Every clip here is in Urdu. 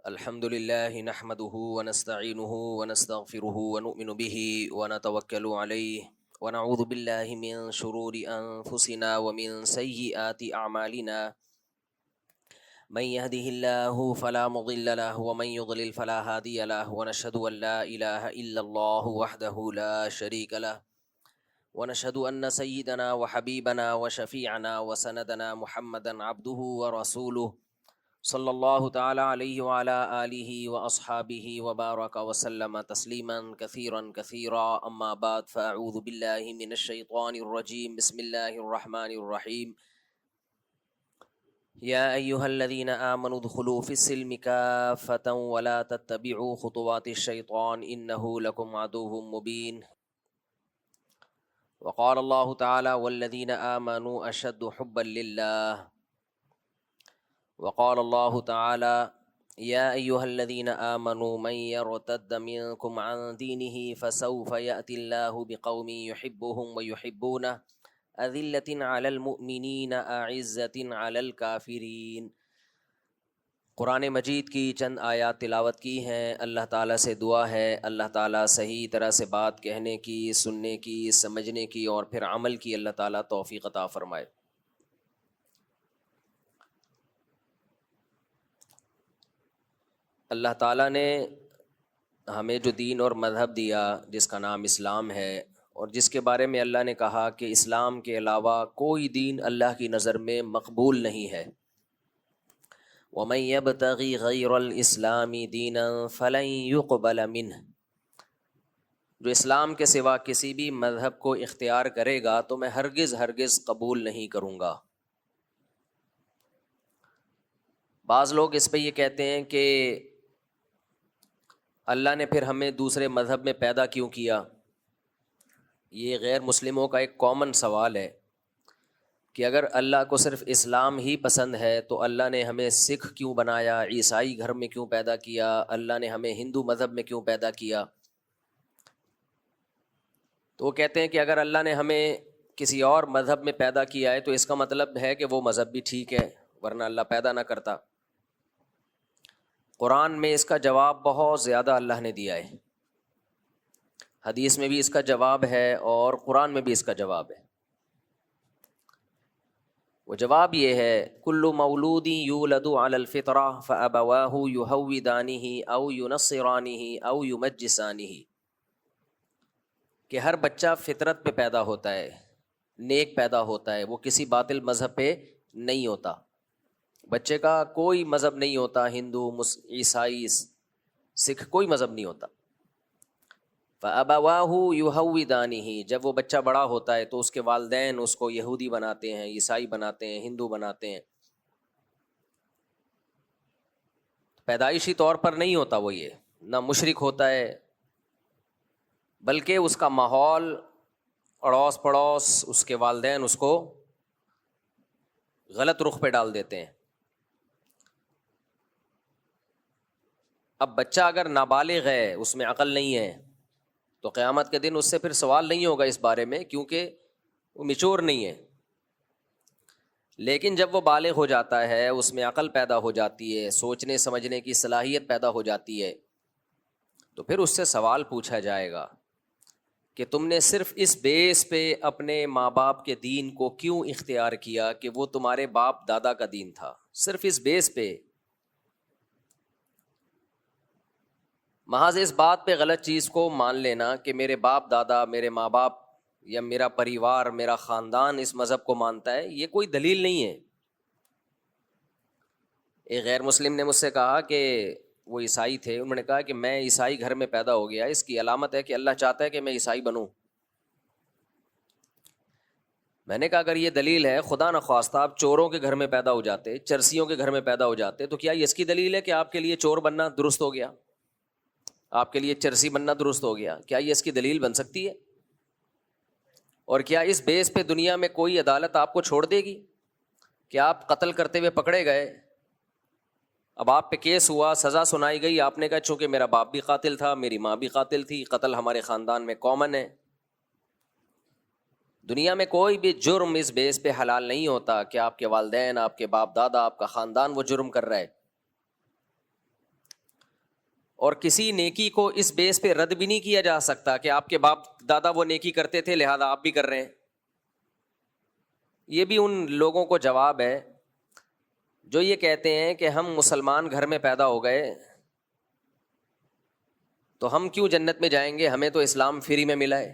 الحمد لله نحمده ونستعينه ونستغفره ونؤمن به ونتوكل عليه ونعوذ بالله من شرور أنفسنا ومن سيئات أعمالنا من يهده الله فلا مضل له ومن يضلل فلا هادي له ونشهد أن لا إله إلا الله وحده لا شريك له ونشهد أن سيدنا وحبيبنا وشفيعنا وسندنا محمدا عبده ورسوله صلی اللہ تعالی علیہ وعلی آلہ واصحابہ وبارک وسلم تسلیما کثیرا کثیرا اما بعد فاعوذ باللہ من الشیطان الرجیم بسم اللہ الرحمن الرحیم یا ایہا الذین آمنوا ادخلوا فی السلم کافۃ ولا تتبعوا خطوات الشیطان انہ لکم عدو مبین وقال اللہ تعالی والذین آمنوا اشد حبا للہ وقال الله تعالى يا أيها الذين آمنوا من يرتد منكم عن دينه فسوف يأتي الله بقوم يحبهم ويحبونه أذلة على المؤمنين أعزة على الكافرين۔ قرآن مجید کی چند آیات تلاوت کی ہیں۔ اللہ تعالیٰ سے دعا ہے اللہ تعالیٰ صحیح طرح سے بات کہنے کی، سننے کی، سمجھنے کی اور پھر عمل کی اللہ تعالیٰ توفیق عطا فرمائے۔ اللہ تعالیٰ نے ہمیں جو دین اور مذہب دیا جس کا نام اسلام ہے، اور جس کے بارے میں اللہ نے کہا کہ اسلام کے علاوہ کوئی دین اللہ کی نظر میں مقبول نہیں ہے۔ وَمَن يَبْتَغِ غَيْرَ الْإِسْلَامِ دِينًا فَلَن يُقْبَلَ مِنْهُ، جو اسلام کے سوا کسی بھی مذہب کو اختیار کرے گا تو میں ہرگز قبول نہیں کروں گا۔ بعض لوگ اس پہ یہ کہتے ہیں کہ اللہ نے پھر ہمیں دوسرے مذہب میں پیدا کیوں کیا؟ یہ غیر مسلموں کا ایک کامن سوال ہے کہ اگر اللہ کو صرف اسلام ہی پسند ہے تو اللہ نے ہمیں سکھ کیوں بنایا، عیسائی گھر میں کیوں پیدا کیا، اللہ نے ہمیں ہندو مذہب میں کیوں پیدا کیا؟ تو وہ کہتے ہیں کہ اگر اللہ نے ہمیں کسی اور مذہب میں پیدا کیا ہے تو اس کا مطلب ہے کہ وہ مذہب بھی ٹھیک ہے، ورنہ اللہ پیدا نہ کرتا۔ قرآن میں اس کا جواب بہت زیادہ اللہ نے دیا ہے، حدیث میں بھی اس کا جواب ہے اور قرآن میں بھی اس کا جواب ہے۔ وہ جواب یہ ہے کل مولود یولد علی الفطرہ فابواہ یہودانہ او ینصرانہ او یمجسانہ، کہ ہر بچہ فطرت پہ پیدا ہوتا ہے، نیک پیدا ہوتا ہے، وہ کسی باطل مذہب پہ نہیں ہوتا۔ بچے کا کوئی مذہب نہیں ہوتا، ہندو، عیسائی، سکھ، کوئی مذہب نہیں ہوتا۔ فَأَبَوَاهُ يُهَوِّدَانِهِ، جب وہ بچہ بڑا ہوتا ہے تو اس کے والدین اس کو یہودی بناتے ہیں، عیسائی بناتے ہیں، ہندو بناتے ہیں۔ پیدائشی طور پر نہیں ہوتا وہ، یہ نہ مشرک ہوتا ہے، بلکہ اس کا ماحول، اڑوس پڑوس، اس کے والدین اس کو غلط رخ پہ ڈال دیتے ہیں۔ اب بچہ اگر نابالغ ہے، اس میں عقل نہیں ہے، تو قیامت کے دن اس سے پھر سوال نہیں ہوگا اس بارے میں، کیونکہ وہ میچور نہیں ہے۔ لیکن جب وہ بالغ ہو جاتا ہے، اس میں عقل پیدا ہو جاتی ہے، سوچنے سمجھنے کی صلاحیت پیدا ہو جاتی ہے، تو پھر اس سے سوال پوچھا جائے گا کہ تم نے صرف اس بیس پہ اپنے ماں باپ کے دین کو کیوں اختیار کیا کہ وہ تمہارے باپ دادا کا دین تھا، صرف اس بیس پہ، محض اس بات پہ غلط چیز کو مان لینا کہ میرے باپ دادا، میرے ماں باپ یا میرا پریوار، میرا خاندان اس مذہب کو مانتا ہے، یہ کوئی دلیل نہیں ہے۔ ایک غیر مسلم نے مجھ سے کہا کہ وہ عیسائی تھے، انہوں نے کہا کہ میں عیسائی گھر میں پیدا ہو گیا، اس کی علامت ہے کہ اللہ چاہتا ہے کہ میں عیسائی بنوں۔ میں نے کہا اگر یہ دلیل ہے، خدا نخواستہ آپ چوروں کے گھر میں پیدا ہو جاتے، چرسیوں کے گھر میں پیدا ہو جاتے، تو کیا یہ اس کی دلیل ہے کہ آپ کے لیے چور بننا درست ہو گیا، آپ کے لیے چرسی بننا درست ہو گیا؟ کیا یہ اس کی دلیل بن سکتی ہے؟ اور کیا اس بیس پہ دنیا میں کوئی عدالت آپ کو چھوڑ دے گی کہ آپ قتل کرتے ہوئے پکڑے گئے، اب آپ پہ کیس ہوا، سزا سنائی گئی، آپ نے کہا چونکہ میرا باپ بھی قاتل تھا، میری ماں بھی قاتل تھی، قتل ہمارے خاندان میں کامن ہے۔ دنیا میں کوئی بھی جرم اس بیس پہ حلال نہیں ہوتا کہ آپ کے والدین، آپ کے باپ دادا، آپ کا خاندان وہ جرم کر رہا ہے۔ اور کسی نیکی کو اس بیس پہ رد بھی نہیں کیا جا سکتا کہ آپ کے باپ دادا وہ نیکی کرتے تھے لہذا آپ بھی کر رہے ہیں. یہ بھی ان لوگوں کو جواب ہے جو یہ کہتے ہیں کہ ہم مسلمان گھر میں پیدا ہو گئے تو ہم کیوں جنت میں جائیں گے, ہمیں تو اسلام فری میں ملا ہے.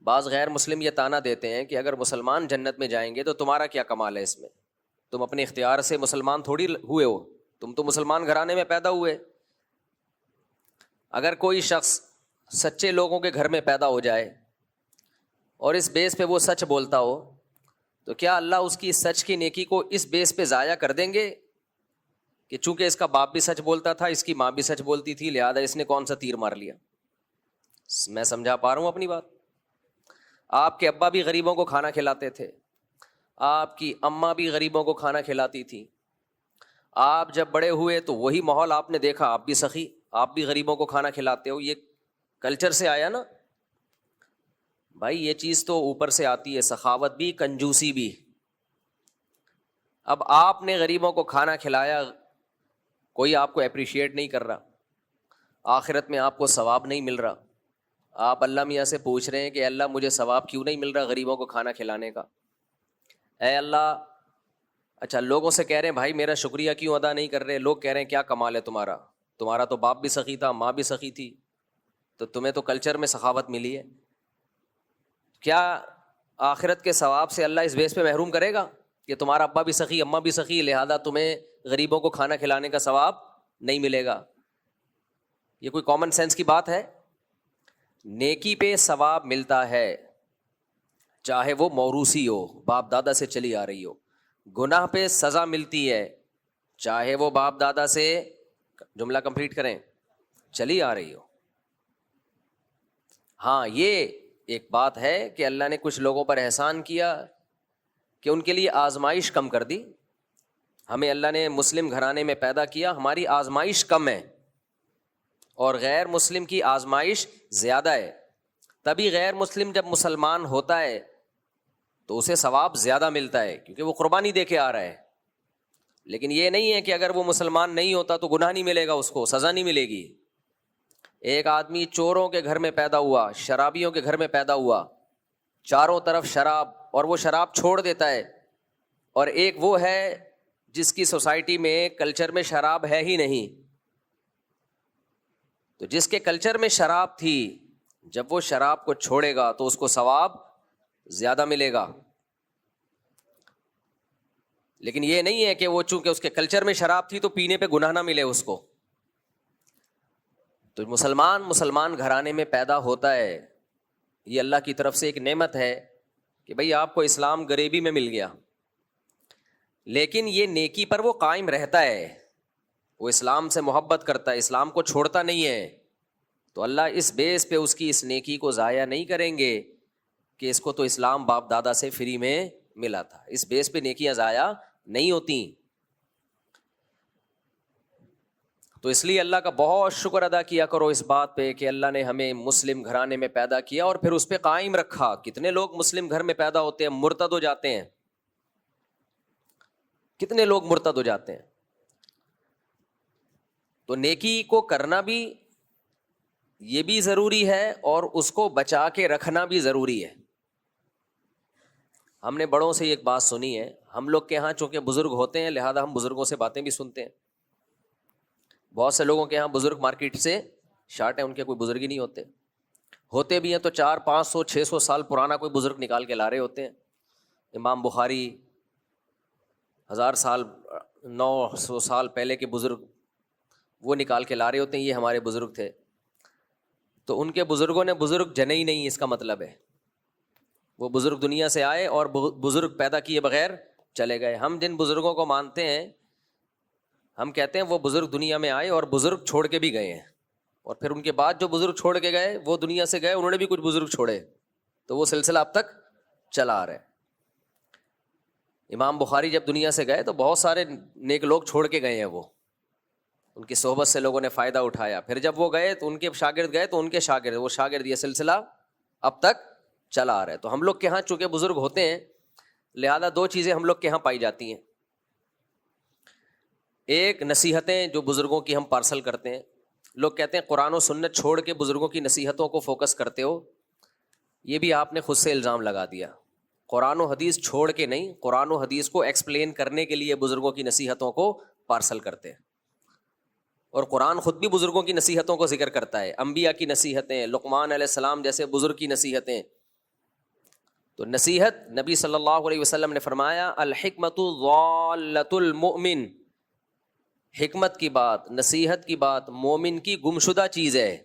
بعض غیر مسلم یہ تانا دیتے ہیں کہ اگر مسلمان جنت میں جائیں گے تو تمہارا کیا کمال ہے اس میں, تم اپنے اختیار سے مسلمان تھوڑی ہوئے ہو, تم تو مسلمان گھرانے میں پیدا ہوئے. اگر کوئی شخص سچے لوگوں کے گھر میں پیدا ہو جائے اور اس بیس پہ وہ سچ بولتا ہو تو کیا اللہ اس کی سچ کی نیکی کو اس بیس پہ ضائع کر دیں گے کہ چونکہ اس کا باپ بھی سچ بولتا تھا, اس کی ماں بھی سچ بولتی تھی, لہذا اس نے کون سا تیر مار لیا؟ میں سمجھا پا رہا ہوں اپنی بات؟ آپ کے ابا بھی غریبوں کو کھانا کھلاتے تھے, آپ کی اماں بھی غریبوں کو کھانا کھلاتی تھی, آپ جب بڑے ہوئے تو وہی ماحول آپ نے دیکھا, آپ بھی سخی, آپ بھی غریبوں کو کھانا کھلاتے ہو. یہ کلچر سے آیا نا بھائی, یہ چیز تو اوپر سے آتی ہے, سخاوت بھی کنجوسی بھی. اب آپ نے غریبوں کو کھانا کھلایا, کوئی آپ کو اپریشیٹ نہیں کر رہا, آخرت میں آپ کو ثواب نہیں مل رہا, آپ اللہ میاں سے پوچھ رہے ہیں کہ اللہ مجھے ثواب کیوں نہیں مل رہا غریبوں کو کھانا کھلانے کا؟ اے اللہ, اچھا لوگوں سے کہہ رہے ہیں بھائی میرا شکریہ کیوں ادا نہیں کر رہے, لوگ کہہ رہے ہیں کیا کمال ہے تمہارا, تمہارا تو باپ بھی سخی تھا, ماں بھی سخی تھی, تو تمہیں تو کلچر میں سخاوت ملی ہے. کیا آخرت کے ثواب سے اللہ اس بیس پہ محروم کرے گا کہ تمہارا ابا بھی سخی اماں بھی سخی لہذا تمہیں غریبوں کو کھانا کھلانے کا ثواب نہیں ملے گا؟ یہ کوئی کامن سینس کی بات ہے؟ نیکی پہ ثواب ملتا ہے چاہے وہ موروثی ہو, باپ دادا سے چلی آ رہی ہو. گناہ پہ سزا ملتی ہے چاہے وہ باپ دادا سے, جملہ کمپلیٹ کریں, چلی آ رہی ہو. ہاں یہ ایک بات ہے کہ اللہ نے کچھ لوگوں پر احسان کیا کہ ان کے لیے آزمائش کم کر دی. ہمیں اللہ نے مسلم گھرانے میں پیدا کیا, ہماری آزمائش کم ہے اور غیر مسلم کی آزمائش زیادہ ہے. تبھی غیر مسلم جب مسلمان ہوتا ہے تو اسے ثواب زیادہ ملتا ہے کیونکہ وہ قربانی دے کے آ رہا ہے. لیکن یہ نہیں ہے کہ اگر وہ مسلمان نہیں ہوتا تو گناہ نہیں ملے گا, اس کو سزا نہیں ملے گی. ایک آدمی چوروں کے گھر میں پیدا ہوا, شرابیوں کے گھر میں پیدا ہوا, چاروں طرف شراب, اور وہ شراب چھوڑ دیتا ہے. اور ایک وہ ہے جس کی سوسائٹی میں کلچر میں شراب ہے ہی نہیں, تو جس کے کلچر میں شراب تھی جب وہ شراب کو چھوڑے گا تو اس کو ثواب زیادہ ملے گا. لیکن یہ نہیں ہے کہ وہ چونکہ اس کے کلچر میں شراب تھی تو پینے پہ گناہ نہ ملے اس کو. تو مسلمان گھرانے میں پیدا ہوتا ہے, یہ اللہ کی طرف سے ایک نعمت ہے کہ بھئی آپ کو اسلام غریبی میں مل گیا, لیکن یہ نیکی پر وہ قائم رہتا ہے, وہ اسلام سے محبت کرتا ہے, اسلام کو چھوڑتا نہیں ہے. تو اللہ اس بیس پہ اس کی اس نیکی کو ضائع نہیں کریں گے کہ اس کو تو اسلام باپ دادا سے فری میں ملا تھا. اس بیس پہ نیکیاں ضائع نہیں ہوتی. تو اس لیے اللہ کا بہت شکر ادا کیا کرو اس بات پہ کہ اللہ نے ہمیں مسلم گھرانے میں پیدا کیا اور پھر اس پہ قائم رکھا. کتنے لوگ مسلم گھر میں پیدا ہوتے ہیں مرتد ہو جاتے ہیں, کتنے لوگ مرتد ہو جاتے ہیں. تو نیکی کو کرنا بھی یہ بھی ضروری ہے اور اس کو بچا کے رکھنا بھی ضروری ہے. ہم نے بڑوں سے ایک بات سنی ہے, ہم لوگ کے ہاں چونکہ بزرگ ہوتے ہیں لہذا ہم بزرگوں سے باتیں بھی سنتے ہیں. بہت سے لوگوں کے ہاں بزرگ مارکیٹ سے شارٹ ہیں, ان کے کوئی بزرگ ہی نہیں ہوتے, ہوتے بھی ہیں تو 400 500 600 سال پرانا کوئی بزرگ نکال کے لا رہے ہوتے ہیں. امام بخاری 1000 سال 900 سال پہلے کے بزرگ وہ نکال کے لا رہے ہوتے ہیں, یہ ہمارے بزرگ تھے. تو ان کے بزرگوں نے بزرگ جنے ہی نہیں, اس کا مطلب ہے وہ بزرگ دنیا سے آئے اور بزرگ پیدا کیے بغیر چلے گئے. ہم جن بزرگوں کو مانتے ہیں ہم کہتے ہیں وہ بزرگ دنیا میں آئے اور بزرگ چھوڑ کے بھی گئے ہیں, اور پھر ان کے بعد جو بزرگ چھوڑ کے گئے وہ دنیا سے گئے, انہوں نے بھی کچھ بزرگ چھوڑے, تو وہ سلسلہ اب تک چلا آ رہا ہے. امام بخاری جب دنیا سے گئے تو بہت سارے نیک لوگ چھوڑ کے گئے ہیں, وہ ان کی صحبت سے لوگوں نے فائدہ اٹھایا. پھر جب وہ گئے تو ان کے شاگرد گئے تو ان کے شاگرد, وہ شاگرد, یہ سلسلہ اب تک چلا آ رہا ہے. تو ہم لوگ کے ہاں چونکہ بزرگ ہوتے ہیں لہذا 2 چیزیں ہم لوگ کے ہاں پائی جاتی ہیں. ایک نصیحتیں جو بزرگوں کی ہم پارسل کرتے ہیں. لوگ کہتے ہیں قرآن و سنت چھوڑ کے بزرگوں کی نصیحتوں کو فوکس کرتے ہو. یہ بھی آپ نے خود سے الزام لگا دیا. قرآن و حدیث چھوڑ کے نہیں، قرآن و حدیث کو ایکسپلین کرنے کے لیے بزرگوں کی نصیحتوں کو پارسل کرتے ہیں. اور قرآن خود بھی بزرگوں کی نصیحتوں کو ذکر کرتا ہے، انبیاء کی نصیحتیں، لقمان علیہ السلام جیسے بزرگ کی نصیحتیں. تو نصیحت، نبی صلی اللہ علیہ وسلم نے فرمایا الحکمت ضالۃ المؤمن، حکمت کی بات، نصیحت کی بات مومن کی گمشدہ چیز ہے.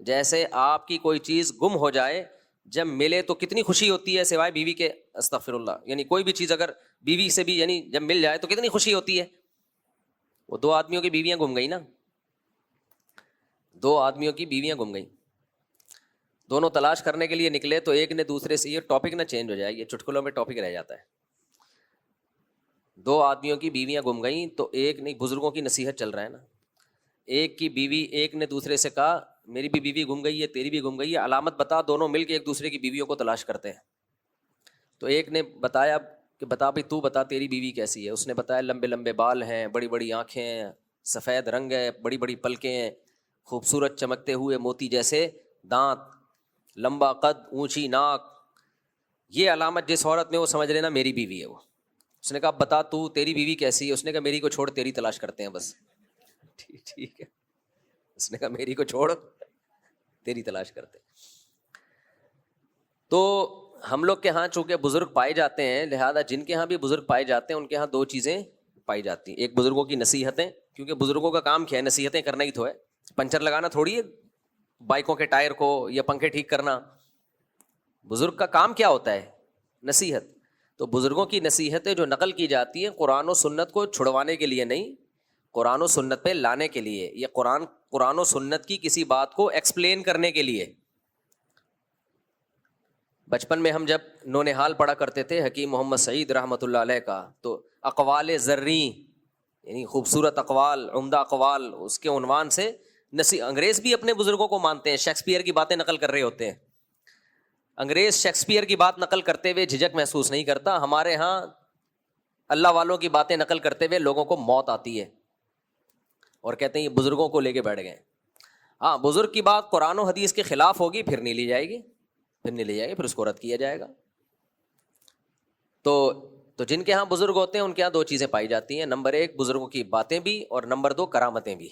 جیسے آپ کی کوئی چیز گم ہو جائے، جب ملے تو کتنی خوشی ہوتی ہے سوائے بیوی کے، استغفر اللہ، یعنی کوئی بھی چیز اگر بیوی سے بھی یعنی جب مل جائے تو کتنی خوشی ہوتی ہے. وہ دو آدمیوں کی بیویاں گم گئی نا، دو آدمیوں کی بیویاں گم گئیں، دونوں تلاش کرنے کے لیے نکلے تو ایک نے دوسرے سے، یہ ٹاپک نہ چینج ہو جائے، یہ چٹکلوں میں ٹاپک رہ جاتا ہے. دو آدمیوں کی بیویاں گم گئیں تو ایک نے، بزرگوں کی نصیحت چل رہا ہے نا، ایک کی بیوی، ایک نے دوسرے سے کہا میری بھی بیوی گم گئی ہے، تیری بھی گم گئی ہے، علامت بتا. دونوں مل کے ایک دوسرے کی بیویوں کو تلاش کرتے ہیں. تو ایک نے بتایا کہ بتا بھائی تو بتا تیری بیوی کیسی ہے. اس نے بتایا لمبے لمبے بال ہیں، بڑی بڑی آنکھیں ہیں، سفید رنگ ہے، بڑی بڑی پلکیں ہیں، خوبصورت چمکتے ہوئے موتی جیسے دانت، لمبا قد، اونچی ناک. یہ علامت جس عورت میں، وہ سمجھ لینا میری بیوی ہے وہ. اس نے کہا بتا تو تیری بیوی کیسی ہے. اس نے کہا میری کو چھوڑ تیری تلاش کرتے ہیں بس. ٹھیک ہے. اس نے کہا میری کو چھوڑ تیری تلاش کرتے ہیں. تو ہم لوگ کے ہاں چونکہ بزرگ پائے جاتے ہیں، لہذا جن کے ہاں بھی بزرگ پائے جاتے ہیں ان کے ہاں دو چیزیں پائی جاتی ہیں. ایک بزرگوں کی نصیحتیں، کیونکہ بزرگوں کا کام کیا ہے؟ نصیحتیں کرنا ہی تو ہے. پنچر لگانا تھوڑی ہے بائکوں کے ٹائر کو، یا پنکھے ٹھیک کرنا. بزرگ کا کام کیا ہوتا ہے؟ نصیحت. تو بزرگوں کی نصیحتیں جو نقل کی جاتی ہیں قرآن و سنت کو چھڑوانے کے لیے نہیں، قرآن و سنت پہ لانے کے لیے، یہ قرآن و سنت کی کسی بات کو ایکسپلین کرنے کے لیے. بچپن میں ہم جب نونہال پڑھا کرتے تھے حکیم محمد سعید رحمۃ اللہ علیہ کا، تو اقوال زریں، یعنی خوبصورت اقوال، عمدہ اقوال، اس کے عنوان سے انگریز بھی اپنے بزرگوں کو مانتے ہیں. شیکسپیئر کی باتیں نقل کر رہے ہوتے ہیں. انگریز شیکسپیئر کی بات نقل کرتے ہوئے جھجک محسوس نہیں کرتا. ہمارے ہاں اللہ والوں کی باتیں نقل کرتے ہوئے لوگوں کو موت آتی ہے اور کہتے ہیں یہ بزرگوں کو لے کے بیٹھ گئے. ہاں بزرگ کی بات قرآن و حدیث کے خلاف ہوگی پھر نہیں لی جائے گی، پھر اس کو رد کیا جائے گا. تو جن کے ہاں بزرگ ہوتے ہیں ان کے ہاں دو چیزیں پائی جاتی ہیں. نمبر ایک بزرگوں کی باتیں بھی، اور نمبر دو کرامتیں بھی.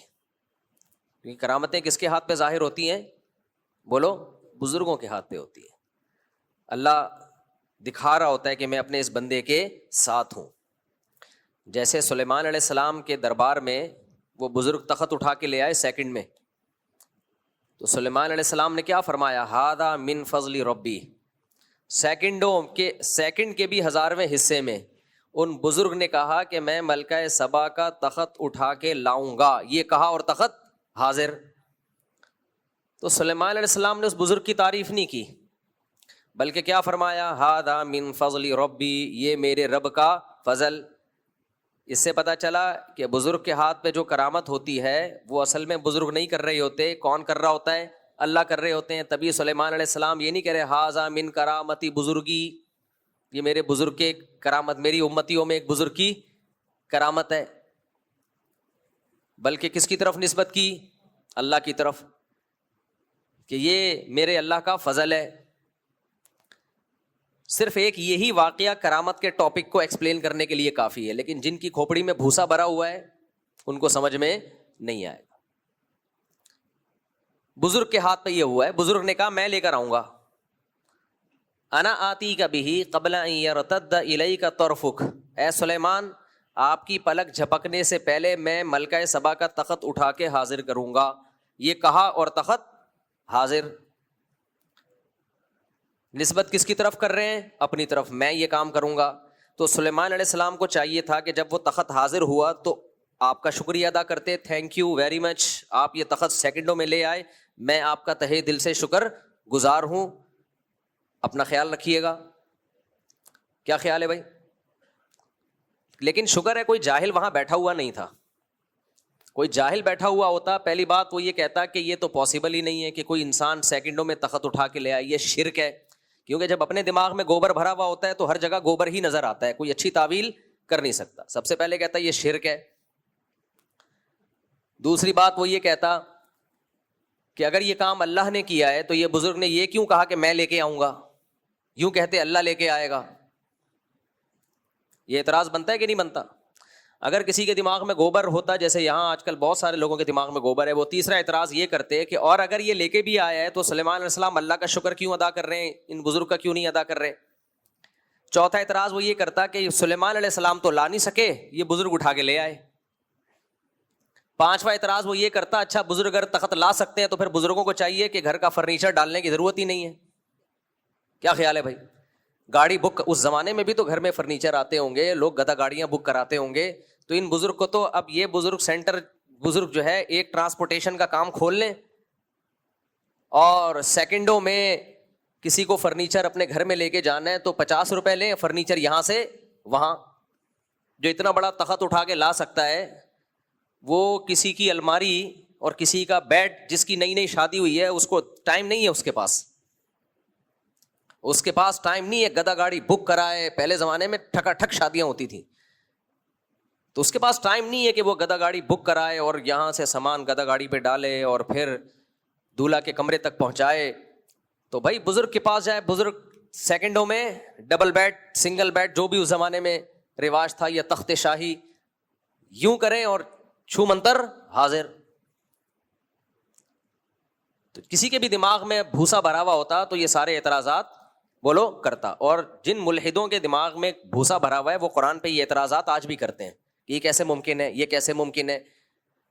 کیونکہ کرامتیں کس کے ہاتھ پہ ظاہر ہوتی ہیں؟ بولو، بزرگوں کے ہاتھ پہ ہوتی ہیں. اللہ دکھا رہا ہوتا ہے کہ میں اپنے اس بندے کے ساتھ ہوں. جیسے سلیمان علیہ السلام کے دربار میں وہ بزرگ تخت اٹھا کے لے آئے سیکنڈ میں، تو سلیمان علیہ السلام نے کیا فرمایا؟ ہذا من فضل ربی. سیکنڈ کے بھی 1000ویں حصے میں ان بزرگ نے کہا کہ میں ملکہ سبا کا تخت اٹھا کے لاؤں گا. یہ کہا اور تخت حاضر. تو سلیمان علیہ السلام نے اس بزرگ کی تعریف نہیں کی، بلکہ کیا فرمایا؟ ہذا من فضل ربی، یہ میرے رب کا فضل. اس سے پتہ چلا کہ بزرگ کے ہاتھ پہ جو کرامت ہوتی ہے وہ اصل میں بزرگ نہیں کر رہے ہوتے. کون کر رہا ہوتا ہے؟ اللہ کر رہے ہوتے ہیں. تبھی سلیمان علیہ السلام یہ نہیں کہہ رہے ہذا من کرامتی بزرگی، یہ میرے بزرگ کے کرامت، میری امتیوں میں ایک بزرگ کی کرامت ہے. بلکہ کس کی طرف نسبت کی؟ اللہ کی طرف، کہ یہ میرے اللہ کا فضل ہے. صرف ایک یہی واقعہ کرامت کے ٹاپک کو ایکسپلین کرنے کے لیے کافی ہے. لیکن جن کی کھوپڑی میں بھوسا بھرا ہوا ہے ان کو سمجھ میں نہیں آئے گا. بزرگ کے ہاتھ پہ یہ ہوا ہے، بزرگ نے کہا میں لے کر آؤں گا. انا آتی کا بھی قبل ان یرتد الیک طرفک، اے سلیمان آپ کی پلک جھپکنے سے پہلے میں ملکہ سبا کا تخت اٹھا کے حاضر کروں گا. یہ کہا اور تخت حاضر. نسبت کس کی طرف کر رہے ہیں؟ اپنی طرف، میں یہ کام کروں گا. تو سلیمان علیہ السلام کو چاہیے تھا کہ جب وہ تخت حاضر ہوا تو آپ کا شکریہ ادا کرتے، تھینک یو ویری مچ، آپ یہ تخت سیکنڈوں میں لے آئے، میں آپ کا تہہ دل سے شکر گزار ہوں. اپنا خیال رکھیے گا. کیا خیال ہے بھائی؟ لیکن شکر ہے کوئی جاہل وہاں بیٹھا ہوا نہیں تھا. کوئی جاہل بیٹھا ہوا ہوتا پہلی بات وہ یہ کہتا کہ یہ تو پاسبل ہی نہیں ہے کہ کوئی انسان سیکنڈوں میں تخت اٹھا کے لے آئے، یہ شرک ہے. کیونکہ جب اپنے دماغ میں گوبر بھرا ہوا ہوتا ہے تو ہر جگہ گوبر ہی نظر آتا ہے، کوئی اچھی تعویل کر نہیں سکتا. سب سے پہلے کہتا ہے یہ شرک ہے. دوسری بات وہ یہ کہتا کہ اگر یہ کام اللہ نے کیا ہے تو یہ بزرگ نے یہ کیوں کہا کہ میں لے کے آؤں گا، یوں کہتے اللہ لے کے آئے گا. یہ اعتراض بنتا ہے کہ نہیں بنتا؟ اگر کسی کے دماغ میں گوبر ہوتا، جیسے یہاں آج کل بہت سارے لوگوں کے دماغ میں گوبر ہے، وہ تیسرا اعتراض یہ کرتے کہ اور اگر یہ لے کے بھی آیا ہے تو سلیمان علیہ السلام اللہ کا شکر کیوں ادا کر رہے ہیں، ان بزرگ کا کیوں نہیں ادا کر رہے. چوتھا اعتراض وہ یہ کرتا کہ سلیمان علیہ السلام تو لا نہیں سکے، یہ بزرگ اٹھا کے لے آئے. پانچواں اعتراض وہ یہ کرتا اچھا بزرگ اگر تخت لا سکتے ہیں تو پھر بزرگوں کو چاہیے کہ گھر کا فرنیچر ڈالنے کی ضرورت ہی نہیں ہے. کیا خیال ہے بھائی؟ گاڑی بک، اس زمانے میں بھی تو گھر میں فرنیچر آتے ہوں گے، لوگ گدا گاڑیاں بک کراتے ہوں گے، تو ان بزرگ کو تو اب یہ بزرگ سینٹر، بزرگ جو ہے ایک ٹرانسپورٹیشن کا کام کھول لیں اور سیکنڈوں میں کسی کو فرنیچر اپنے گھر میں لے کے جانا ہے تو 50 روپے لیں فرنیچر یہاں سے وہاں. جو اتنا بڑا تخت اٹھا کے لا سکتا ہے وہ کسی کی الماری اور کسی کا بیڈ، جس کی نئی نئی شادی ہوئی ہے اس کو ٹائم نہیں ہے، اس کے پاس ٹائم نہیں ہے گدا گاڑی بک کرائے. پہلے زمانے میں ٹھکا ٹھک شادیاں ہوتی تھیں تو اس کے پاس ٹائم نہیں ہے کہ وہ گدا گاڑی بک کرائے اور یہاں سے سامان گدا گاڑی پہ ڈالے اور پھر دولہا کے کمرے تک پہنچائے. تو بھائی بزرگ کے پاس جائے، بزرگ سیکنڈوں میں ڈبل بیڈ، سنگل بیڈ، جو بھی اس زمانے میں رواج تھا، یا تخت شاہی یوں کریں اور چھو منتر حاضر. تو کسی کے بھی دماغ میں بھوسا بھرا ہوا ہوتا تو یہ سارے اعتراضات بولو کرتا. اور جن ملحدوں کے دماغ میں بھوسا بھرا ہوا ہے وہ قرآن پہ یہ اعتراضات آج بھی کرتے ہیں. یہ کیسے ممکن ہے، یہ کیسے ممکن ہے،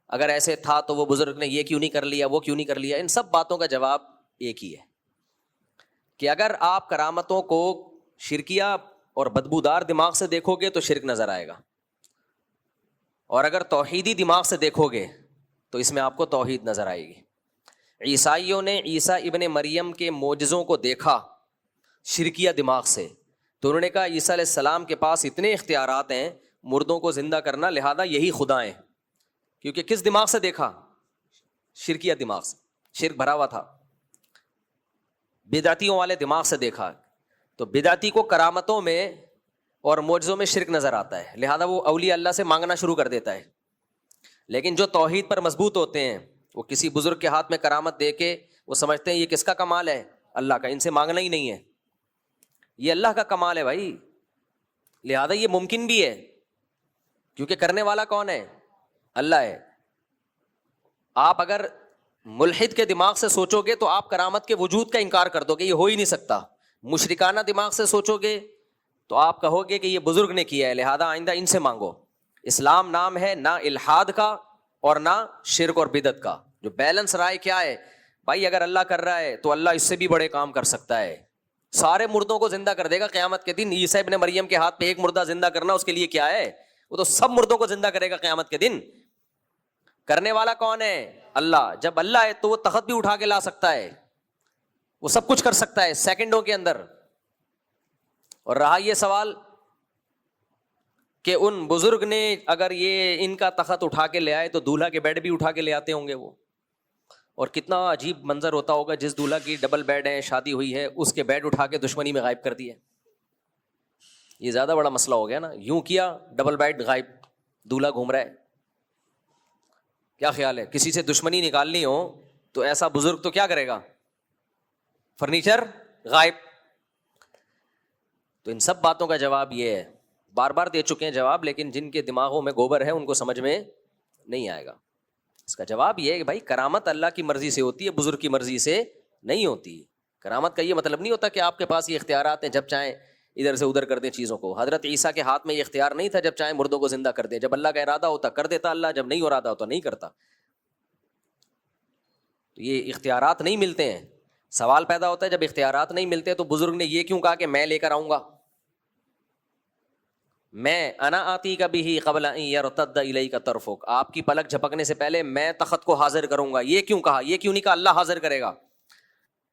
اگر ایسے تھا تو وہ بزرگ نے یہ کیوں نہیں کر لیا، وہ کیوں نہیں کر لیا. ان سب باتوں کا جواب ایک ہی ہے کہ اگر آپ کرامتوں کو شرکیہ اور بدبودار دماغ سے دیکھو گے تو شرک نظر آئے گا، اور اگر توحیدی دماغ سے دیکھو گے تو اس میں آپ کو توحید نظر آئے گی. عیسائیوں نے عیسیٰ ابن مریم کے معجزوں کو دیکھا شرکیہ دماغ سے، تو انہوں نے کہا عیسیٰ علیہ السلام کے پاس اتنے اختیارات ہیں مردوں کو زندہ کرنا، لہذا یہی خدا ہیں. کیونکہ کس دماغ سے دیکھا؟ شرکیہ دماغ سے، شرک بھرا ہوا تھا، بدعتیوں والے دماغ سے دیکھا. تو بدعتی کو کرامتوں میں اور معجزوں میں شرک نظر آتا ہے، لہذا وہ اولیاء اللہ سے مانگنا شروع کر دیتا ہے. لیکن جو توحید پر مضبوط ہوتے ہیں وہ کسی بزرگ کے ہاتھ میں کرامت دے کے وہ سمجھتے ہیں یہ کس کا کمال ہے؟ اللہ کا، ان سے مانگنا ہی نہیں ہے، یہ اللہ کا کمال ہے بھائی. لہذا یہ ممکن بھی ہے کیونکہ کرنے والا کون ہے؟ اللہ ہے. آپ اگر ملحد کے دماغ سے سوچو گے تو آپ کرامت کے وجود کا انکار کر دو گے، یہ ہو ہی نہیں سکتا. مشرکانہ دماغ سے سوچو گے تو آپ کہو گے کہ یہ بزرگ نے کیا ہے لہذا آئندہ ان سے مانگو. اسلام نام ہے نہ الحاد کا اور نہ شرک اور بدعت کا. جو بیلنس رائے کیا ہے بھائی؟ اگر اللہ کر رہا ہے تو اللہ اس سے بھی بڑے کام کر سکتا ہے، سارے مردوں کو زندہ کر دے گا قیامت کے دن. عیسیٰ ابن مریم کے ہاتھ پہ ایک مردہ زندہ کرنا اس کے لیے کیا ہے؟ وہ تو سب مردوں کو زندہ کرے گا قیامت کے دن. کرنے والا کون ہے؟ اللہ. جب اللہ ہے تو وہ تخت بھی اٹھا کے لا سکتا ہے، وہ سب کچھ کر سکتا ہے سیکنڈوں کے اندر. اور رہا یہ سوال کہ ان بزرگ نے اگر یہ ان کا تخت اٹھا کے لے آئے تو دولہا کے بیڈ بھی اٹھا کے لے آتے ہوں گے وہ، اور کتنا عجیب منظر ہوتا ہوگا جس دولہا کی ڈبل بیڈ ہے، شادی ہوئی ہے، اس کے بیڈ اٹھا کے دشمنی میں غائب کر دیا. یہ زیادہ بڑا مسئلہ ہو گیا نا. یوں کیا ڈبل بیڈ غائب، دولہا گھوم رہا ہے. کیا خیال ہے؟ کسی سے دشمنی نکالنی ہو تو ایسا بزرگ تو کیا کرے گا؟ فرنیچر غائب. تو ان سب باتوں کا جواب یہ ہے، بار بار دے چکے ہیں جواب، لیکن جن کے دماغوں میں گوبر ہے ان کو سمجھ میں نہیں آئے گا. اس کا جواب یہ ہے کہ بھائی کرامت اللہ کی مرضی سے ہوتی ہے، بزرگ کی مرضی سے نہیں ہوتی. کرامت کا یہ مطلب نہیں ہوتا کہ آپ کے پاس یہ اختیارات ہیں جب چاہیں ادھر سے ادھر کر دیں چیزوں کو. حضرت عیسیٰ کے ہاتھ میں یہ اختیار نہیں تھا جب چاہیں مردوں کو زندہ کر دیں. جب اللہ کا ارادہ ہوتا کر دیتا اللہ، جب نہیں ارادہ ہوتا نہیں کرتا. تو یہ اختیارات نہیں ملتے ہیں. سوال پیدا ہوتا ہے جب اختیارات نہیں ملتے تو بزرگ نے یہ کیوں کہا کہ میں لے کر آؤں گا، میں انا آتی کا بھی قبل ان یرتد الیک طرفک، آپ کی پلک جھپکنے سے پہلے میں تخت کو حاضر کروں گا. یہ کیوں کہا؟ یہ کیوں نہیں کہا اللہ حاضر کرے گا؟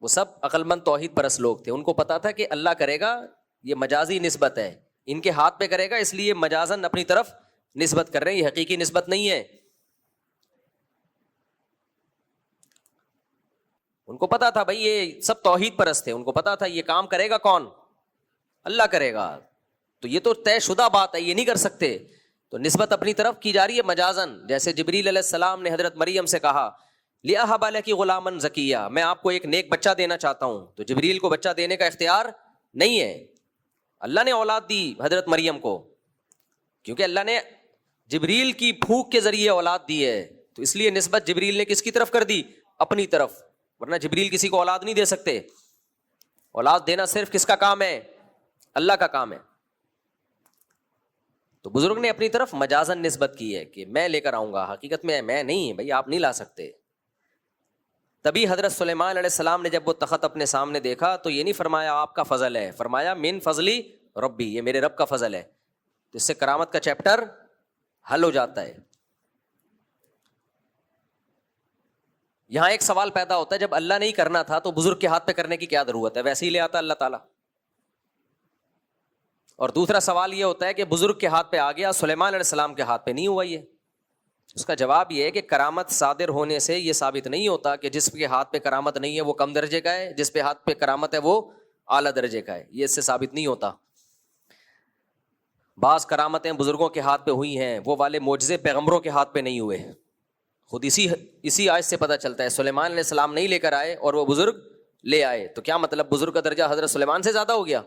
وہ سب عقل مند توحید پرست لوگ تھے، ان کو پتا تھا کہ اللہ کرے گا، یہ مجازی نسبت ہے، ان کے ہاتھ پہ کرے گا اس لیے مجازن اپنی طرف نسبت کر رہے ہیں، یہ حقیقی نسبت نہیں ہے. ان کو پتا تھا بھائی یہ سب توحید پرست تھے، ان کو پتا تھا یہ کام کرے گا کون؟ اللہ کرے گا. تو یہ تو طے شدہ بات ہے، یہ نہیں کر سکتے تو نسبت اپنی طرف کی جا رہی ہے مجازن. جیسے جبریل علیہ السلام نے حضرت مریم سے کہا لِأَهَبَ لَكِ غُلَامًا زَكِيًّا، میں آپ کو ایک نیک بچہ دینا چاہتا ہوں. تو جبریل کو بچہ دینے کا اختیار نہیں ہے، اللہ نے اولاد دی حضرت مریم کو، کیونکہ اللہ نے جبریل کی پھونک کے ذریعے اولاد دی ہے. تو اس لیے نسبت جبریل نے کس کی طرف کر دی؟ اپنی طرف. ورنہ جبریل کسی کو اولاد نہیں دے سکتے. اولاد دینا صرف کس کا کام ہے؟ اللہ کا کام ہے. تو بزرگ نے اپنی طرف مجازن نسبت کی ہے کہ میں لے کر آؤں گا، حقیقت میں میں نہیں، بھائی آپ نہیں لا سکتے. تبھی حضرت سلیمان علیہ السلام نے جب وہ تخت اپنے سامنے دیکھا تو یہ نہیں فرمایا آپ کا فضل ہے، فرمایا من فضلی ربی، یہ میرے رب کا فضل ہے. تو اس سے کرامت کا چیپٹر حل ہو جاتا ہے. یہاں ایک سوال پیدا ہوتا ہے، جب اللہ نہیں کرنا تھا تو بزرگ کے ہاتھ پہ کرنے کی کیا ضرورت ہے؟ ویسے ہی لے آتا اللہ تعالیٰ. اور دوسرا سوال یہ ہوتا ہے کہ بزرگ کے ہاتھ پہ آ گیا، سلیمان علیہ السلام کے ہاتھ پہ نہیں ہوا. یہ اس کا جواب یہ ہے کہ کرامت صادر ہونے سے یہ ثابت نہیں ہوتا کہ جس کے ہاتھ پہ کرامت نہیں ہے وہ کم درجے کا ہے، جس پہ ہاتھ پہ کرامت ہے وہ اعلیٰ درجے کا ہے. یہ اس سے ثابت نہیں ہوتا. بعض کرامتیں بزرگوں کے ہاتھ پہ ہوئی ہیں، وہ والے معجزے پیغمبروں کے ہاتھ پہ نہیں ہوئے. خود اسی آیت سے پتہ چلتا ہے سلیمان علیہ السلام نہیں لے کر آئے اور وہ بزرگ لے آئے. تو کیا مطلب بزرگ کا درجہ حضرت سلیمان سے زیادہ ہو گیا؟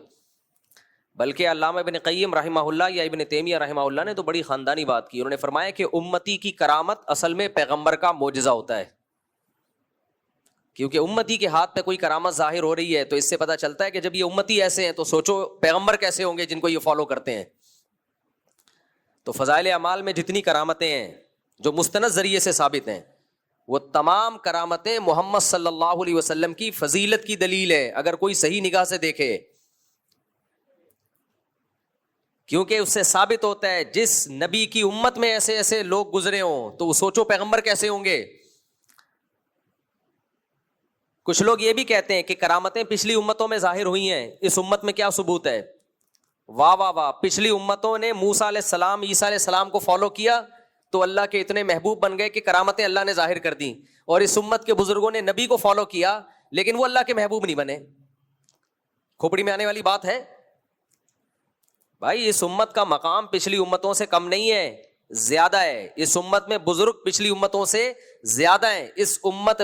بلکہ علامہ ابن قیم رحمہ اللہ یا ابن تیمیہ رحمہ اللہ نے تو بڑی خاندانی بات کی. انہوں نے فرمایا کہ امتی کی کرامت اصل میں پیغمبر کا معجزہ ہوتا ہے. کیونکہ امتی کے ہاتھ پہ کوئی کرامت ظاہر ہو رہی ہے تو اس سے پتہ چلتا ہے کہ جب یہ امتی ایسے ہیں تو سوچو پیغمبر کیسے ہوں گے جن کو یہ فالو کرتے ہیں. تو فضائل اعمال میں جتنی کرامتیں ہیں جو مستند ذریعے سے ثابت ہیں، وہ تمام کرامتیں محمد صلی اللہ علیہ وسلم کی فضیلت کی دلیل ہے اگر کوئی صحیح نگاہ سے دیکھے. کیونکہ اس سے ثابت ہوتا ہے جس نبی کی امت میں ایسے ایسے لوگ گزرے ہوں تو وہ سوچو پیغمبر کیسے ہوں گے. کچھ لوگ یہ بھی کہتے ہیں کہ کرامتیں پچھلی امتوں میں ظاہر ہوئی ہیں، اس امت میں کیا ثبوت ہے؟ واہ واہ واہ، پچھلی امتوں نے موسیٰ علیہ السلام عیسیٰ علیہ السلام کو فالو کیا تو اللہ کے اتنے محبوب بن گئے کہ کرامتیں اللہ نے ظاہر کر دیں. اور اس امت کے بزرگوں نے نبی کو فالو کیا لیکن وہ اللہ کے محبوب نہیں بنے. کھوپڑی میں آنے والی بات ہے بھائی. اس امت کا مقام پچھلی امتوں سے کم نہیں ہے، زیادہ ہے. اس امت میں بزرگ پچھلی امتوں سے زیادہ ہیں. اس امت